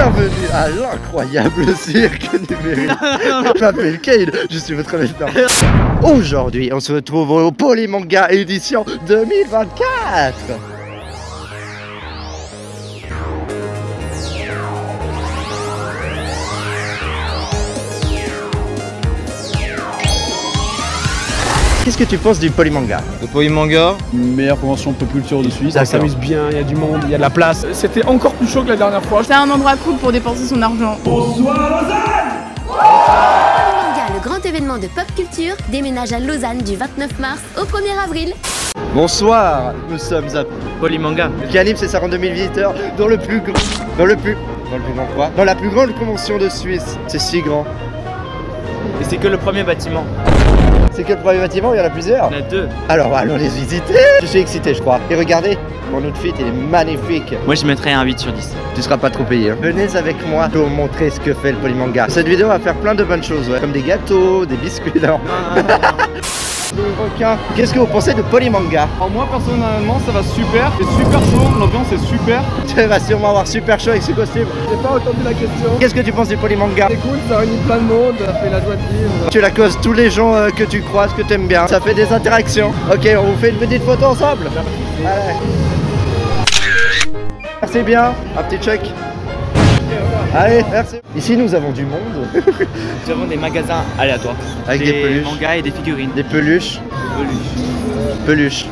Bienvenue à l'incroyable cirque numérique. Je m'appelle Kane, je suis votre maître. Aujourd'hui, on se retrouve au Polymanga édition 2024. Qu'est-ce que tu penses du Polymanga? Le Polymanga, meilleure convention pop culture de Suisse. Ça s'amuse bien, il y a du monde, il y a de la place. C'était encore plus chaud que la dernière fois. C'est un endroit cool pour dépenser son argent. Polymanga, le grand événement de pop culture, déménage à Lausanne du 29 mars au 1er avril. Bonsoir, nous sommes à Polymanga. qui anime ses 42 000 visiteurs dans la plus grande convention de Suisse. C'est si grand. Et c'est que le premier bâtiment. C'est que le premier bâtiment, il y en a plusieurs. Il y en a deux. Alors allons les visiter. Je suis excité, je crois. Et regardez, mon outfit, il est magnifique. Moi je mettrais un 8 sur 10. Tu seras pas trop payé. Hein. Venez avec moi pour vous montrer ce que fait le Polymanga. Cette vidéo va faire plein de bonnes choses, ouais. Comme des gâteaux, des biscuits. Non. Le requin. Qu'est-ce que vous pensez de Polymanga? Alors moi personnellement ça va super, c'est super chaud, l'ambiance est super. Tu vas sûrement avoir super chaud avec ce costume. J'ai pas entendu la question. Qu'est-ce que tu penses du Polymanga? C'est cool, ça réunit plein de monde, ça fait la joie de vivre. Tu la causes tous les gens que tu croises, que tu aimes bien. Ça fait des interactions. Ok, on vous fait une petite photo ensemble. Allez. Merci bien. Un petit check. Allez, merci. Ici, nous avons du monde. Nous avons des magasins aléatoires. Avec des peluches. Mangas et des figurines. Des peluches. Peluches.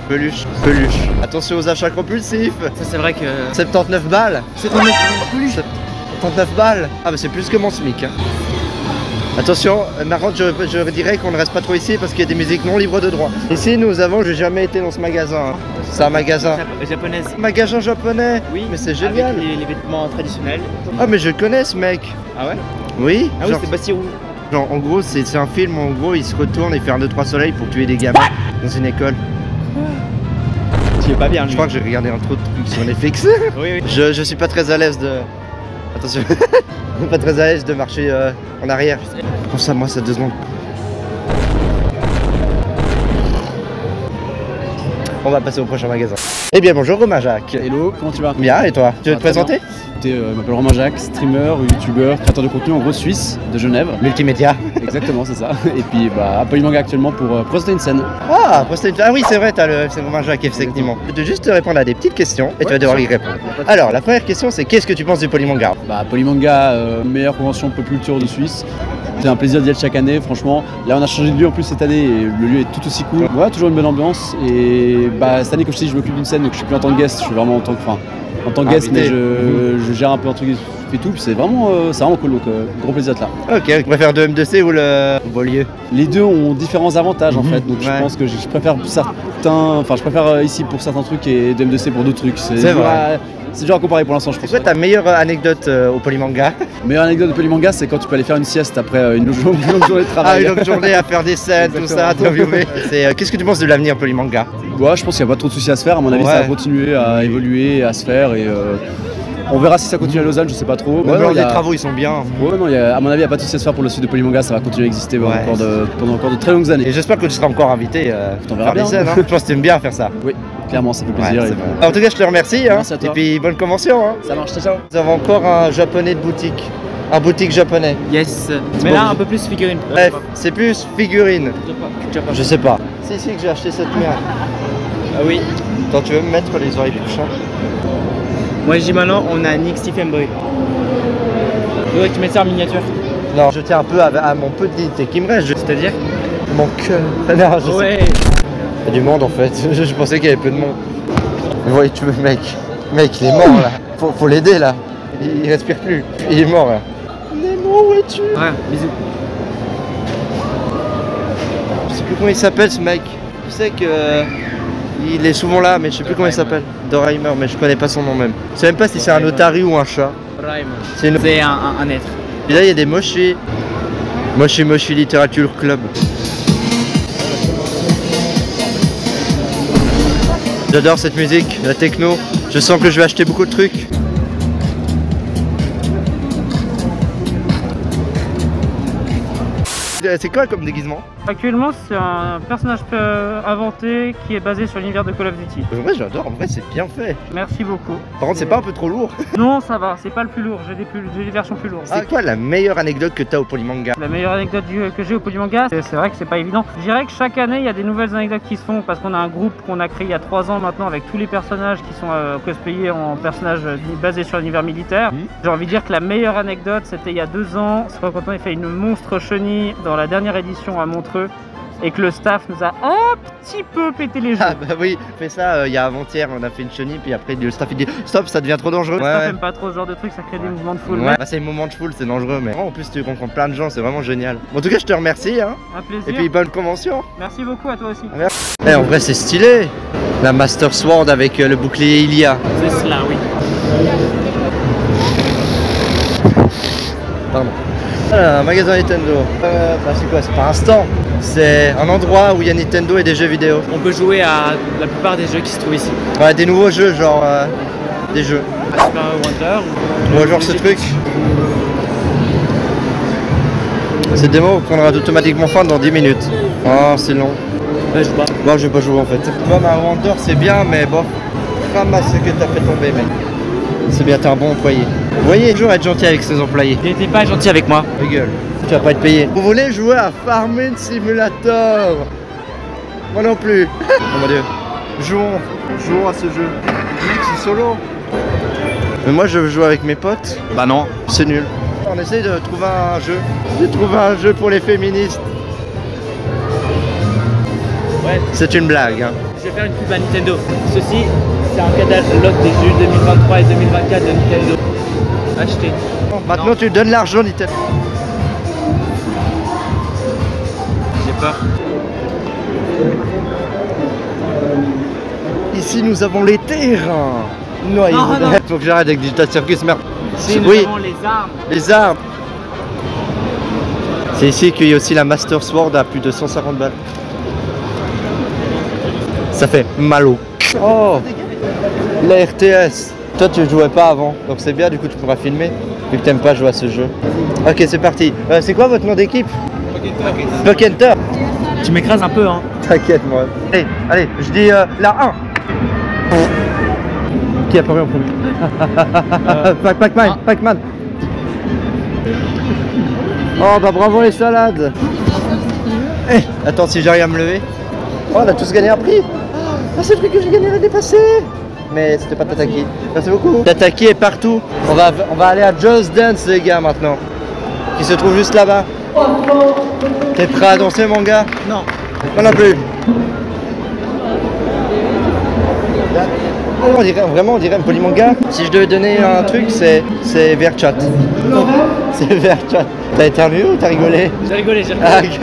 Attention aux achats compulsifs. Ça c'est vrai que... 79 balles. 79 peluches. 39 balles. Ah bah c'est plus que mon SMIC. Hein. Attention, par contre je dirais qu'on ne reste pas trop ici parce qu'il y a des musiques non libres de droit. Ici nous avons, j'ai jamais été dans ce magasin. Hein. C'est un magasin Japonaise. Magasin japonais. Oui, mais c'est génial. Avec les vêtements traditionnels. Ah mais je connais ce mec. Ah ouais? Oui. Ah oui, c'est Bassirou. Genre en gros c'est un film où en gros il se retourne et fait un 2-3 soleils pour tuer des gamins dans une école. Tu es pas bien lui. Je crois que j'ai regardé un trop de trucs sur Netflix. Oui. Je suis pas très à l'aise de... Attention. Je suis pas très à l'aise de marcher en arrière. Pense à moi, ça 2 secondes. On va passer au prochain magasin. Eh bien bonjour Romain Jacques. Hello, comment tu vas? Bien, et toi? Tu veux te présenter? Je m'appelle Romain Jacques, streamer, youtubeur, créateur de contenu en gros suisse, de Genève. Multimédia. Exactement, c'est ça. Et puis à Polymanga actuellement pour présenter une scène. Ah, oui c'est vrai, t'as le FC Romain Jacques, effectivement. Je vais juste te répondre à des petites questions et tu vas devoir y répondre. Alors, la première question c'est qu'est-ce que tu penses du Polymanga? Polymanga, meilleure convention pop culture de Suisse. C'est un plaisir d'y être chaque année, franchement. Là on a changé de lieu en plus cette année et le lieu est tout aussi cool. Ouais, toujours une bonne ambiance. Et cette année comme je te dis je m'occupe d'une scène donc je suis plus en tant que guest, je suis vraiment en tant que guest mais je gère un peu un truc et tout, puis c'est vraiment cool donc gros plaisir d'être là. Ok, tu préfères le M2C ou le Beaulieu? Les deux ont différents avantages en fait, donc je pense que je préfère ici pour certains trucs et de M2C pour d'autres trucs. C'est vrai. C'est dur à comparer pour l'instant je pense. C'est quoi ta meilleure anecdote au Polymanga? Meilleure anecdote de Polymanga c'est quand tu peux aller faire une sieste après une longue journée de travail. Ah, une longue journée à faire des scènes, tout ça, interviewer. Qu'est-ce que tu penses de l'avenir Polymanga? Ouais, je pense qu'il n'y a pas trop de soucis à se faire, à mon avis ça va continuer à évoluer, à se faire et on verra si ça continue à Lausanne, je sais pas trop. Les travaux ils sont bien. Ouais, non, à mon avis il n'y a pas de soucis à se faire pour le sud de Polymanga, ça va continuer à exister pendant encore de très longues années. Et j'espère que tu seras encore invité à faire des scènes. Hein. Je pense que tu aimes bien faire ça. Oui, clairement ça fait plaisir. En tout cas je te remercie. Merci à toi. Et puis bonne convention. Hein. Ça marche, ciao. Nous avons encore un japonais de boutique. Un boutique japonais. Yes. Mais là un peu plus figurine. Bref, c'est plus figurine. Je sais pas. C'est ici que j'ai acheté cette merde. Ah oui. Attends, tu veux me mettre les oreilles du chat? Moi je dis maintenant on a Nick Stephen Boy. Faudrait que tu mettes ça en miniature. Non, je tiens un peu à mon peu de dignité qui me reste. C'est-à-dire? Mon cœur. Non, je sais. Ouais. Il y a du monde en fait. Je pensais qu'il y avait peu de monde. Mais ouais, tu veux, mec, il est mort là. Faut l'aider là. Il respire plus. Il est mort là. Nemo, où es-tu? Ouais, bisous. Je sais plus comment il s'appelle ce mec. Je sais que il est souvent là, mais je sais plus comment il s'appelle. Doraimer, mais je connais pas son nom même. Je sais même pas si c'est un otaru ou un chat. C'est un être. Et là il y a des mochi. Mochi Literature Club. J'adore cette musique, la techno. Je sens que je vais acheter beaucoup de trucs. C'est quoi comme déguisement? Actuellement, c'est un personnage inventé qui est basé sur l'univers de Call of Duty. En vrai, j'adore, en vrai, c'est bien fait. Merci beaucoup. Par contre, c'est pas un peu trop lourd? Non, ça va, c'est pas le plus lourd, j'ai des versions plus lourdes. C'est quoi la meilleure anecdote que t'as au Polymanga? La meilleure anecdote que j'ai au Polymanga, c'est vrai que c'est pas évident. Je dirais que chaque année, il y a des nouvelles anecdotes qui se font parce qu'on a un groupe qu'on a créé il y a 3 ans maintenant avec tous les personnages qui sont cosplayés en personnages basés sur l'univers militaire. J'ai envie de dire que la meilleure anecdote, c'était il y a 2 ans, c'est quand on a fait une monstre chenille dans la dernière édition à Montreux et que le staff nous a un petit peu pété les jeux. Ah bah oui, on fait ça il y a avant-hier, on a fait une chenille, puis après le staff il dit stop, ça devient trop dangereux. Le staff aime pas trop ce genre de truc, ça crée des mouvements de foule. Ouais, bah, c'est un moment de foule, c'est dangereux, mais en plus tu rencontres plein de gens, c'est vraiment génial. Bon, en tout cas, je te remercie, hein. Un plaisir. Et puis bonne convention. Merci beaucoup à toi aussi. Merci. Eh, en vrai, c'est stylé. La Master Sword avec le bouclier Ilia. C'est cela, oui. Pardon. Un magasin Nintendo. Bah, c'est quoi? C'est pas un stand. C'est un endroit où il y a Nintendo et des jeux vidéo. On peut jouer à la plupart des jeux qui se trouvent ici. Ouais, des nouveaux jeux, genre des jeux. Super Wonder Ouais, genre ce truc. Cette démo prendra automatiquement fin dans 10 minutes. Oh, c'est long. Ouais, je joue pas. Bon, je vais pas jouer en fait. Bon, ma Wonder, c'est bien, mais bon, ramasse ce que t'as fait tomber, mec. C'est bien, t'es un bon employé. Vous voyez, toujours être gentil avec ses employés. Il était pas gentil avec moi. Rigole, tu vas pas être payé. Vous voulez jouer à Farming Simulator? Moi non plus. Oh mon dieu. Jouons à ce jeu. Mec, c'est solo. Mais moi, je veux jouer avec mes potes. Bah non. C'est nul. On essaye de trouver un jeu. J'ai trouvé un jeu pour les féministes. Ouais. C'est une blague, hein. Je vais faire une pub à Nintendo. Ceci, c'est un catalogue des jeux 2023 et 2024 de Nintendo. Achetez. Bon, maintenant, tu donnes l'argent, Nintendo. J'ai peur. Ici, nous avons les terrains. Non, faut que j'arrête avec Digital Circus, merde. Ici, nous avons les armes. Les armes. C'est ici qu'il y a aussi la Master Sword à plus de 150 balles. Ça fait mal au. Oh, la RTS. Toi, tu jouais pas avant, donc c'est bien, du coup, tu pourras filmer, vu que t'aimes pas jouer à ce jeu. Ok, c'est parti. C'est quoi votre nom d'équipe? Pockenter. Tu m'écrases un peu, hein. T'inquiète, moi. Allez, je dis la 1. Qui a apparu en premier? Pac-Man. Oh, bah bravo les salades. Attends, si j'arrive à me lever. Oh, on a tous gagné un prix. Ah, c'est le prix que j'ai gagné l'année passée. Mais c'était pas Tataki. Merci beaucoup. Tataki est partout. On va aller à Just Dance, les gars, maintenant. Qui se trouve juste là-bas. T'es prêt à danser, mon gars? Non. Moi non plus. On dirait un polymanga. Si je devais donner un truc, c'est Verchat. Non. C'est Verchat. T'as éternué ou t'as rigolé? J'ai rigolé. Ah, ok.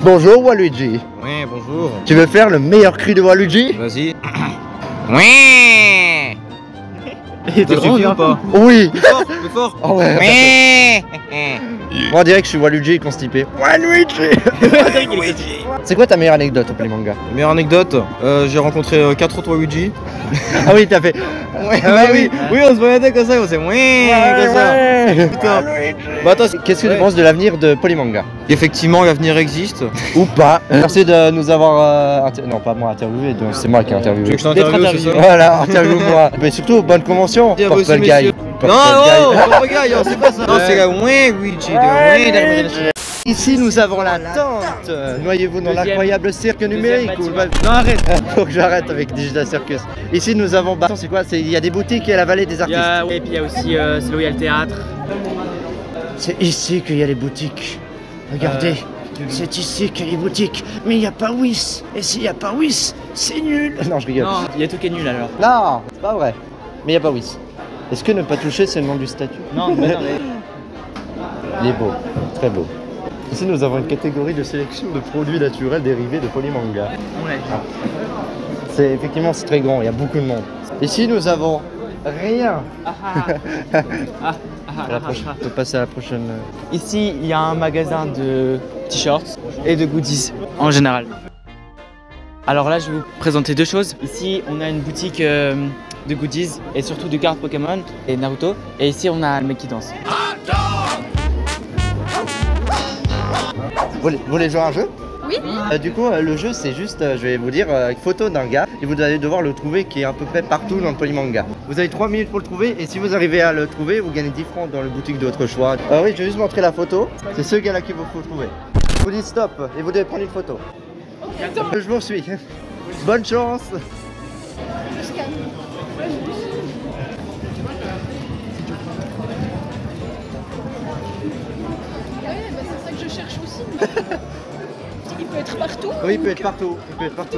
Bonjour Waluigi. Ouais, bonjour. Tu veux faire le meilleur cri de Waluigi? Vas-y. Ouais. T'as suffit ou pas? Oui. Plus fort, plus fort. Oh ouais. Ouais. Moi on dirait que je suis Waluigi constipé. Waluigi. C'est quoi ta meilleure anecdote au Polymanga? Meilleure anecdote, j'ai rencontré 4 autres Waluigi. Ah oui, t'as fait. Ouais, oui, on se voyait comme ça, on s'est comme ça. Putain. Bah attends, Qu'est-ce que tu penses de l'avenir de Polymanga? effectivement, l'avenir existe. Ou pas. Merci de nous avoir non pas moi interviewé, donc c'est moi qui ai interviewé. Tu veux que je t'interviewe, c'est ça? Voilà, interview-moi. Mais surtout bonne convention. Il y a aussi Purple Guy. monsieur- Non, Purple Guy, c'est pas ça. Non, c'est la Waluigi de Ici nous avons la tente. Noyez-vous dans l'incroyable cirque numérique. Non, arrête. Faut que j'arrête avec Digital Circus. Ici nous avons. Attends, c'est quoi? Il y a des boutiques et la vallée des artistes. Et puis il y a aussi c'est là où il y a le théâtre. C'est ici qu'il y a les boutiques. Regardez, c'est ici qu'il y a les boutiques. Mais il n'y a pas Wiss. Et s'il n'y a pas Wiss, c'est nul. Non, je rigole. Non, il y a tout qui est nul alors. Non, c'est pas vrai. Mais il n'y a pas Wiss. Est-ce que ne pas toucher, c'est le nom du statut? Non, mais non, Il est beau, très beau. Ici, nous avons une catégorie de sélection de produits naturels dérivés de Polymanga. on l'a dit. C'est effectivement c'est très grand, il y a beaucoup de monde. Ici, nous avons rien. On peut passer à la prochaine. Ici, il y a un magasin de t-shirts. et de goodies en général. Alors là, je vais vous présenter deux choses. Ici, on a une boutique de goodies et surtout de cartes Pokémon et Naruto. Et ici, on a le mec qui danse. Vous voulez jouer à un jeu? Oui. Du coup, le jeu, c'est juste, je vais vous dire, photo d'un gars et vous allez devoir le trouver qui est à peu près partout dans le Polymanga. Vous avez 3 minutes pour le trouver et si vous arrivez à le trouver, vous gagnez 10 francs dans la boutique de votre choix. Oui, je vais juste montrer la photo. C'est ce gars-là qu'il faut trouver. Je vous dis stop et vous devez prendre une photo. Je vous suis. Bonne chance. C'est ça que je cherche aussi. Il peut être partout. Oui, il peut être partout. Il peut être partout.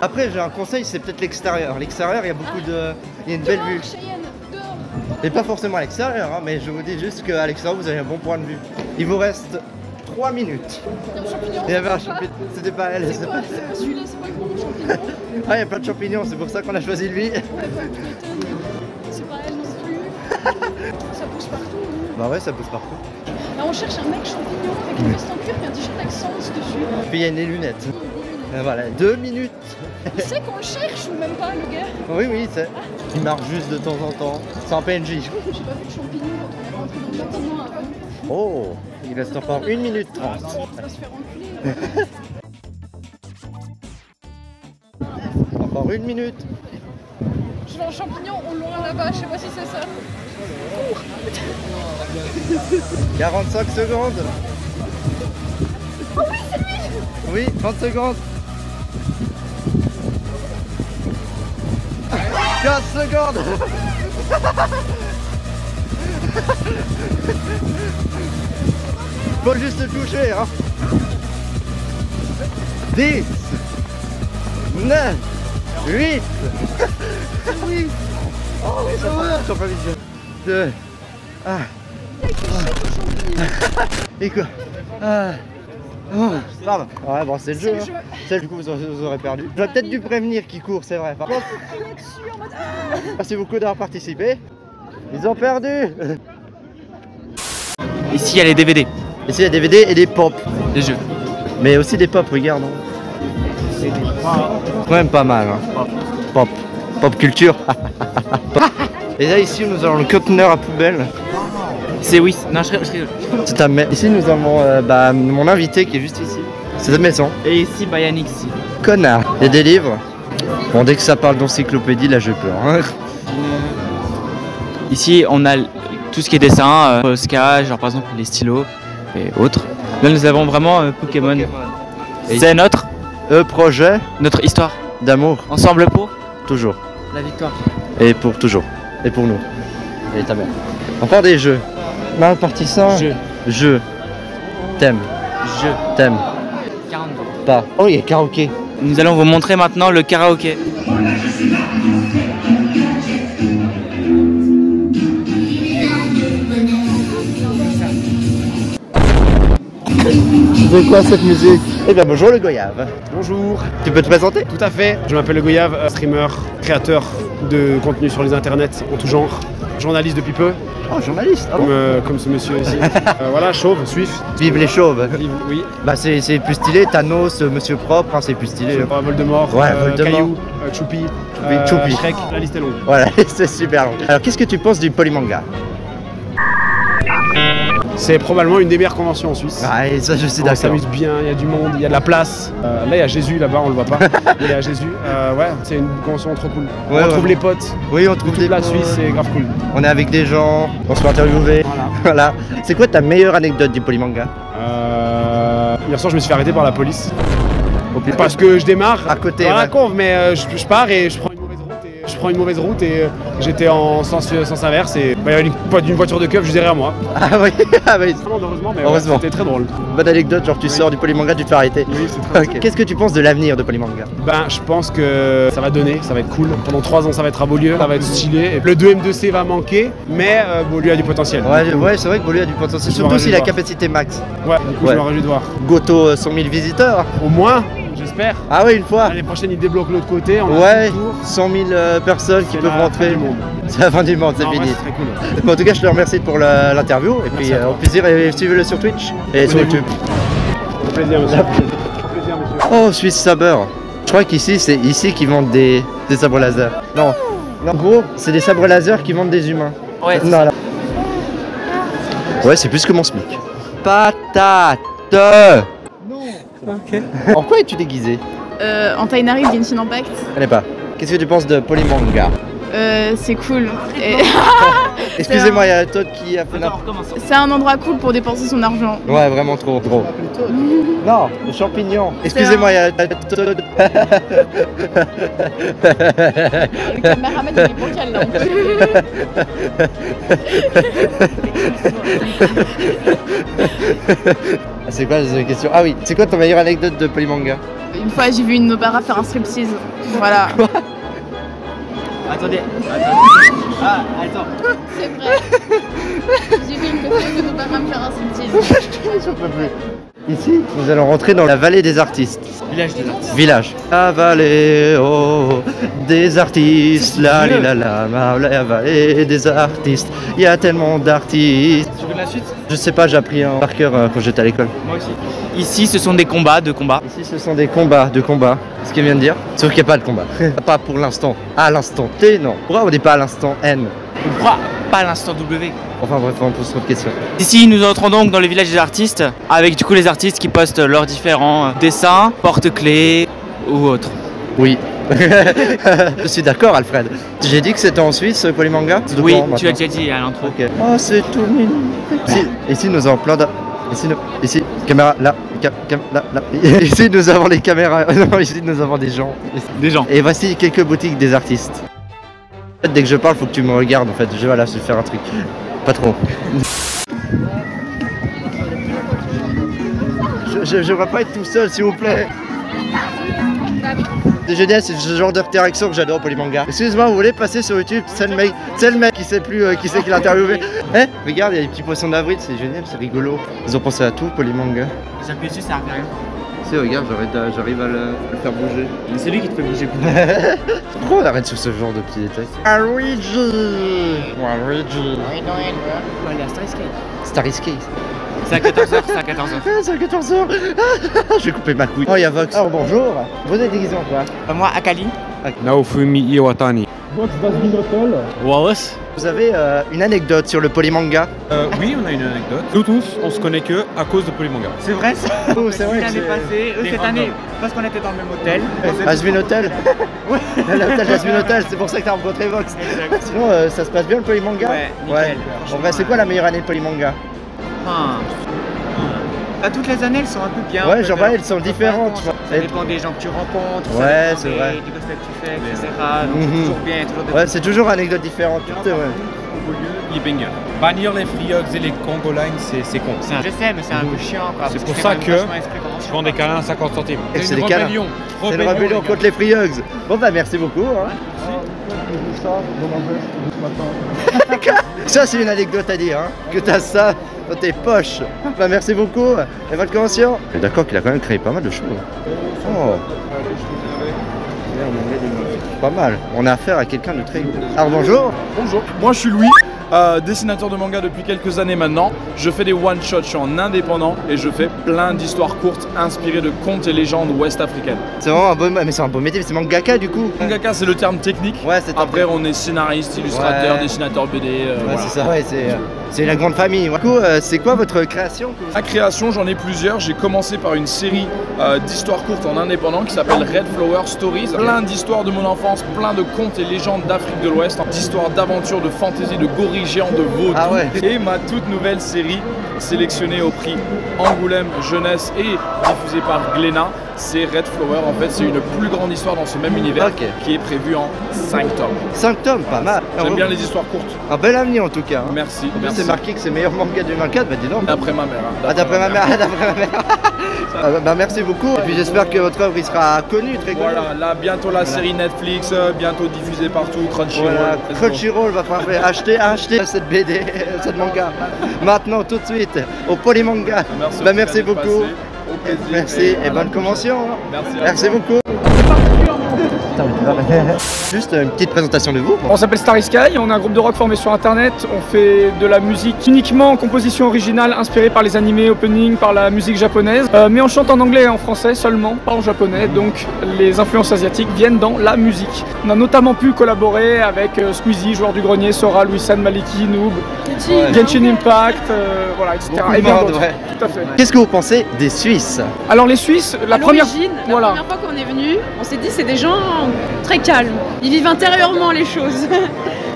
Après, j'ai un conseil, c'est peut-être l'extérieur. L'extérieur, il y a beaucoup de. Il y a une belle vue. Et pas forcément à l'extérieur, hein, mais je vous dis juste qu'à l'extérieur, vous avez un bon point de vue. Il vous reste 3 minutes. Il y avait un champignon. C'était pas elle. C'est quoi celui-là, c'est pas le bon champignon. Ah, il y a plein de champignons, c'est pour ça qu'on a choisi lui. Ouais, pas tu m'étonnes. C'est pas elle non plus. Ça pousse partout. Bah ouais, ça pousse partout. Là, on cherche un mec champignon avec une veste en cuir et un t-shirt avec sens dessus. Puis il y a des lunettes. Et voilà, 2 minutes. Il sait qu'on le cherche ou même pas, le gars? Oui, oui, c'est. Il marche juste de temps en temps. C'est un PNJ. J'ai pas vu de champignon quand on est rentré dans le bâtiment avant. Oh, il reste encore 1 minute 30. On va se faire enculer. Encore 1 minute. Je veux un champignon au loin là-bas, je sais pas si c'est ça. 45 secondes. Oh oui, c'est lui! Oui, 30 secondes. 15 secondes. Faut juste le toucher, hein. 10 9 8 oui. Oh oui, ça va, j'en pas vite. 2 et quoi? Oh, pardon. Ouais, bon, c'est le jeu. Hein. C'est du coup, vous aurez perdu. J'aurais peut-être dû prévenir qui court, c'est vrai. Par contre, merci beaucoup d'avoir participé. Ils ont perdu. Ici, il y a les DVD, Ici, il y a des DVD et des pop. les jeux. Mais aussi des pop, regarde. Hein. Quand même pas mal. Hein. Pop. Pop culture. Et là, ici, nous avons le conteneur à poubelle. C'est oui. Non, je rigole. C'est ta mère. Ici, nous avons mon invité qui est juste ici. C'est sa maison. Et ici, Yannick ici. Connard. Il y a des livres. Bon, dès que ça parle d'encyclopédie, là, j'ai peur. Hein. Ici, on a tout ce qui est dessin, Posca, genre par exemple les stylos et autres. Là, nous avons vraiment Pokémon. C'est notre Projet histoire. d'amour. Ensemble pour Toujours. la victoire. Et pour toujours. Et pour nous. Et ta mère. Encore des jeux. Mal partissant. Jeu. T'aimes. Je. T'aimes. 42. Pas. Oh, il y a karaoké. Nous allons vous montrer maintenant le karaoké. C'est quoi cette musique? Eh bien, bonjour le Goyave. Bonjour. Tu peux te présenter? Tout à fait. Je m'appelle le Goyave, streamer, créateur de contenu sur les internets en tout genre, journaliste depuis peu, Oh, journaliste. Ah bon. comme ce monsieur ici. Voilà, chauve, Swift. Vive les chauves. Oui. Bah, c'est plus stylé. Thanos, Monsieur Propre, hein, c'est plus stylé. Voldemort, Ouais, Voldemort. Caillou, Choupi, Choupi. Shrek, la liste est longue. Voilà, c'est super long. Alors, qu'est-ce que tu penses du polymanga? C'est probablement une des meilleures conventions en Suisse. Ah, et ça, je suis On d'accord. s'amuse bien, il y a du monde, il y a de la place. Là, il y a Jésus là-bas, on le voit pas. Mais il y a Jésus. Ouais, c'est une convention trop cool. On Ouais, retrouve ouais. les potes. Oui, on De trouve toute des la potes. Suisse, c'est grave cool. On est avec des gens, on se fait interviewer. Voilà. Voilà. C'est quoi ta meilleure anecdote du polymanga? Hier soir, je me suis fait arrêter par la police. Parce que je démarre À côté, dans la ouais. conve, mais je pars et je prends une mauvaise route et j'étais en sens inverse et il y avait une voiture de keuf juste derrière moi. Ah oui, ah oui. Heureusement, mais Heureusement. c'était très drôle. Bonne anecdote, genre tu sors du polymanga, tu te fais arrêter. Oui, c'est très Ok. Qu'est-ce que tu penses de l'avenir de polymanga? Ben, je pense que ça va donner, ça va être cool. Pendant 3 ans, ça va être à Beaulieu, ça va être stylé. Et le 2M2C va manquer, mais Beaulieu a du potentiel. Ouais, ouais, c'est vrai que Beaulieu a du potentiel, Je surtout me s'il a réjouis de capacité max. Ouais, du coup, Ouais. je me réjouis de voir. Goto, 100 000 visiteurs. Au moins, j'espère. Ah oui, une fois. L'année prochaine, il débloque l'autre côté. On a Ouais, tout le tour. 100 000 personnes qui C'est peuvent la fin rentrer. du monde. C'est la fin du monde, c'est Non, en vrai, fini. c'est très cool. Bon, en tout cas, je te remercie pour l'interview. Et puis, à toi. au plaisir, et suivez-le sur Twitch et sur Abonnez-vous. YouTube. Au plaisir, monsieur. Au plaisir, monsieur. Oh, Swiss Saber. Je crois qu'ici, c'est ici qu'ils vendent des sabres laser. Non. En gros, c'est des sabres laser qui vendent des humains. Ouais, c'est non, là. Ouais, c'est plus que mon SMIC. Patate. Ok. En quoi es-tu déguisé? En Tainari, Genshin Impact. Je connais pas. Qu'est-ce que tu penses de Polymanga? C'est cool. Et Excusez-moi, il y a Todd qui a fait Attends, on recommence. c'est un endroit cool pour dépenser son argent. Ouais, vraiment trop. Non, les champignons. Excusez-moi, il y a Todd. Le caméraman il est bancal là. C'est quoi la question? Ah oui, c'est quoi ton meilleure anecdote de Polymanga? Une fois j'ai vu une opéra faire un striptease. Voilà. Attendez. Ah, attends. C'est vrai. J'ai vu une opéra faire un striptease. J'en peux plus. Ici, nous allons rentrer dans la vallée des artistes. Village des artistes. Village. La vallée des artistes. La vallée des artistes. Il y a tellement d'artistes. Tu veux la suite? Je sais pas, j'ai appris par cœur quand j'étais à l'école. Moi aussi. Ici, ce sont des combats, Ici, ce sont des combats, ce qu'il vient de dire. Sauf qu'il n'y a pas de combat. Pas pour l'instant. À l'instant T, non. Pourquoi on n'est pas à l'instant N? Pourquoi pas à l'instant W? Enfin bref, on pose trop de questions. Ici, nous entrons donc dans le village des artistes, avec du coup les artistes qui postent leurs différents dessins, porte-clés ou autres. Oui. Je suis d'accord, Alfred. J'ai dit que c'était en Suisse, Polymanga? Oui, tu l'as déjà dit à l'intro. Ok. Oh, c'est tout mignon. Ici, nous avons plein de... Ici, caméra, là, là. Ici, nous avons les caméras. Non, ici, nous avons des gens. Et voici quelques boutiques des artistes. En fait, dès que je parle, faut que tu me regardes, en fait. Je vais faire un truc. Pas trop. Je vais pas être tout seul, s'il vous plaît. C'est génial, c'est ce genre d'interaction que j'adore Polymanga. Excuse-moi, vous voulez passer sur YouTube? C'est le mec qui sait plus qui c'est qui l'a interviewé. Eh, regarde, il y a des petits poissons d'avril, c'est génial, c'est rigolo. Ils ont pensé à tout, Polymanga. J'appuie dessus, ça arrive rien. Si, regarde, j'arrive à le faire bouger. Mais c'est lui qui te fait bouger. Pourquoi on arrête sur ce genre de petits détails? Luigi. Starry Skate. C'est à 14h, c'est à 14h. C'est à 14h. Je vais couper ma couille. Oh, il y a Vox. Oh, bonjour. Vous êtes déguisé en quoi? Moi, Akali. Naofumi Iwatani. Wallace. Vous avez une anecdote sur le Polymanga? Oui, on a une anecdote. Nous tous, on se connaît que à cause de Polymanga. C'est vrai ça? Oh, c'est vrai que L'année passée, cette année, parce qu'on était dans le même hôtel. Jasmine Hotel. L'hôtel Jasmine Hotel, c'est pour ça que t'as rencontré Vox. Sinon, ça se passe bien le Polymanga? Ouais, nickel. En vrai, c'est quoi la meilleure année de Polymanga? Toutes les années, elles sont un peu bien. Ouais, genre elles sont différentes. Ça dépend des gens que tu rencontres, ouais, ça c'est vrai. des cosplays que tu fais, etc. Donc c'est toujours bien, toujours des... Ouais, c'est toujours une anecdote différente. C'est vrai. Les baigneurs. Bannir les free hugs et les Congo Lines, c'est con. Je sais, mais c'est un peu chiant quoi. C'est pour ça que je vends des câlins à 50 centimes. C'est des câlins. C'est une rébellion contre les free hugs. Bon bah merci beaucoup. Ça c'est une anecdote à dire, hein, que t'as ça dans tes poches. Bah merci beaucoup. Et votre conscient. D'accord qu'il a quand même créé pas mal de choses. Oh. Pas mal. On a affaire à quelqu'un de très... Alors bonjour. Bonjour, moi je suis Louis, dessinateur de manga depuis quelques années maintenant. Je fais des one-shots, je suis en indépendant et je fais plein d'histoires courtes inspirées de contes et légendes ouest-africaines. C'est vraiment un beau, mais c'est un beau métier, c'est mangaka du coup. Mangaka c'est le terme technique. Ouais, c'est après on est scénariste, illustrateur, dessinateur BD. Ouais, voilà. c'est ça, ouais, c'est la grande famille. Du coup, c'est quoi votre création que vous... Ma création, j'en ai plusieurs. J'ai commencé par une série d'histoires courtes en indépendant qui s'appelle Red Flower Stories. Plein d'histoires de mon enfance, plein de contes et légendes d'Afrique de l'Ouest, d'histoires d'aventures, de fantasy, de gorilles géants, de vaudou. Ah ouais. Et ma toute nouvelle série, sélectionnée au prix Angoulême Jeunesse et diffusée par Glénat, c'est Red Flower. En fait, c'est une plus grande histoire dans ce même univers qui est prévue en 5 tomes. 5 tomes, pas mal. J'aime bien les histoires courtes. Un bel avenir en tout cas. Hein. Merci. C'est marqué que c'est meilleur manga 2024, bah dis donc. D'après ma mère. Ah, d'après ma mère, d'après ma mère. Bah merci beaucoup. Et puis j'espère que votre œuvre il sera connue, très connue. Voilà, là bientôt la série Netflix, bientôt diffusée partout, Crunchyroll. Voilà, Crunchyroll va falloir acheter cette BD, cette manga. Maintenant, tout de suite, au Polymanga. Merci, merci beaucoup. Merci et bonne convention. Merci beaucoup. Juste une petite présentation de vous. On s'appelle Starry Sky, on est un groupe de rock formé sur internet, on fait de la musique uniquement en composition originale inspirée par les animés opening, par la musique japonaise, mais on chante en anglais et en français seulement, pas en japonais, donc les influences asiatiques viennent dans la musique. On a notamment pu collaborer avec Squeezie, Joueur du Grenier, Sora, Louis-San, Maliki, Noob, Genshin Impact, voilà, etc. Et bien d'autres. Tout à fait. Qu'est-ce que vous pensez des Suisses? Alors les Suisses, la première fois qu'on est venu, on s'est dit c'est des gens très calmes. Ils vivent intérieurement les choses.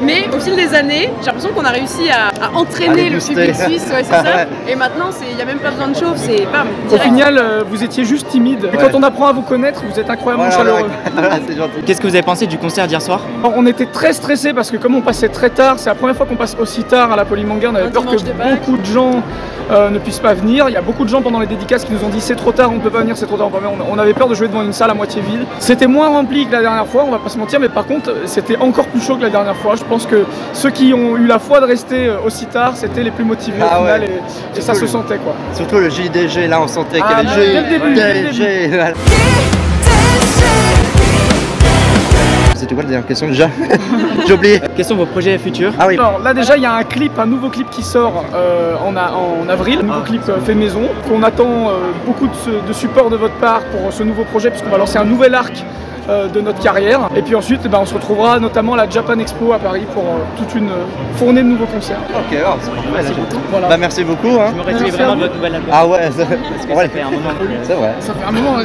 Mais au fil des années, j'ai l'impression qu'on a réussi à entraîner le public suisse, ouais, c'est ça. Et maintenant, il n'y a même pas besoin de chauffe, c'est bam, direct. Au final, vous étiez juste timide. Et quand on apprend à vous connaître, vous êtes incroyablement chaleureux. C'est gentil. Qu'est-ce que vous avez pensé du concert d'hier soir? On était très stressés parce que comme on passait très tard, c'est la première fois qu'on passe aussi tard à la Polymanga, on avait peur que beaucoup de gens ne puissent pas venir. Il y a beaucoup de gens pendant les dédicaces qui nous ont dit c'est trop tard, on ne peut pas venir, c'est trop tard, on avait peur de jouer devant une salle à moitié vide. C'était moins rempli que la dernière fois, on va pas se mentir, mais par contre c'était encore plus chaud que la dernière fois. Je pense que ceux qui ont eu la foi de rester aussi tard, c'était les plus motivés au final et ça se sentait quoi. Surtout le JDG, là on sentait qu'il y avait le dès le début, dès le début. C'était quoi la dernière question déjà? J'ai oublié. Quels sont vos projets futurs? Ah oui. Alors là déjà il y a un nouveau clip qui sort en avril, un nouveau clip fait maison. On attend beaucoup de support de votre part pour ce nouveau projet puisqu'on va lancer un nouvel arc de notre carrière. Et puis ensuite on se retrouvera notamment à la Japan Expo à Paris pour toute une fournée de nouveaux concerts. Ok, oh, c'est parfait. Merci beaucoup. Voilà. Bah merci beaucoup. Hein. Je me réjouis vraiment de votre nouvel album. Ah ouais, parce que ça fait un moment. C'est vrai. Ça fait un moment.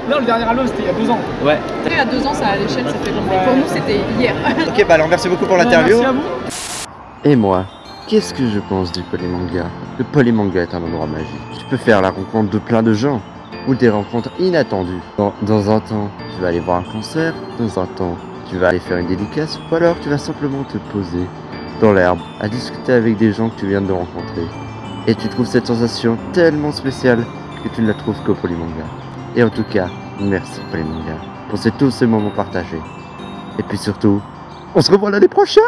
Non, le dernier album c'était il y a 2 ans. Ouais. Après, à 2 ans, ça à l'échelle, ça fait longtemps. Pour nous, c'était hier. Ok, bah alors merci beaucoup pour l'interview. Merci à vous. Et moi, qu'est-ce que je pense du polymanga? Le polymanga est un endroit magique. Tu peux faire la rencontre de plein de gens ou des rencontres inattendues. Dans un temps, tu vas aller voir un concert, dans un temps, tu vas aller faire une dédicace, ou alors tu vas simplement te poser dans l'herbe à discuter avec des gens que tu viens de rencontrer. Et tu trouves cette sensation tellement spéciale que tu ne la trouves qu'au polymanga. Et en tout cas, merci polymanga pour tous ces moments partagés. Et puis surtout, on se revoit l'année prochaine!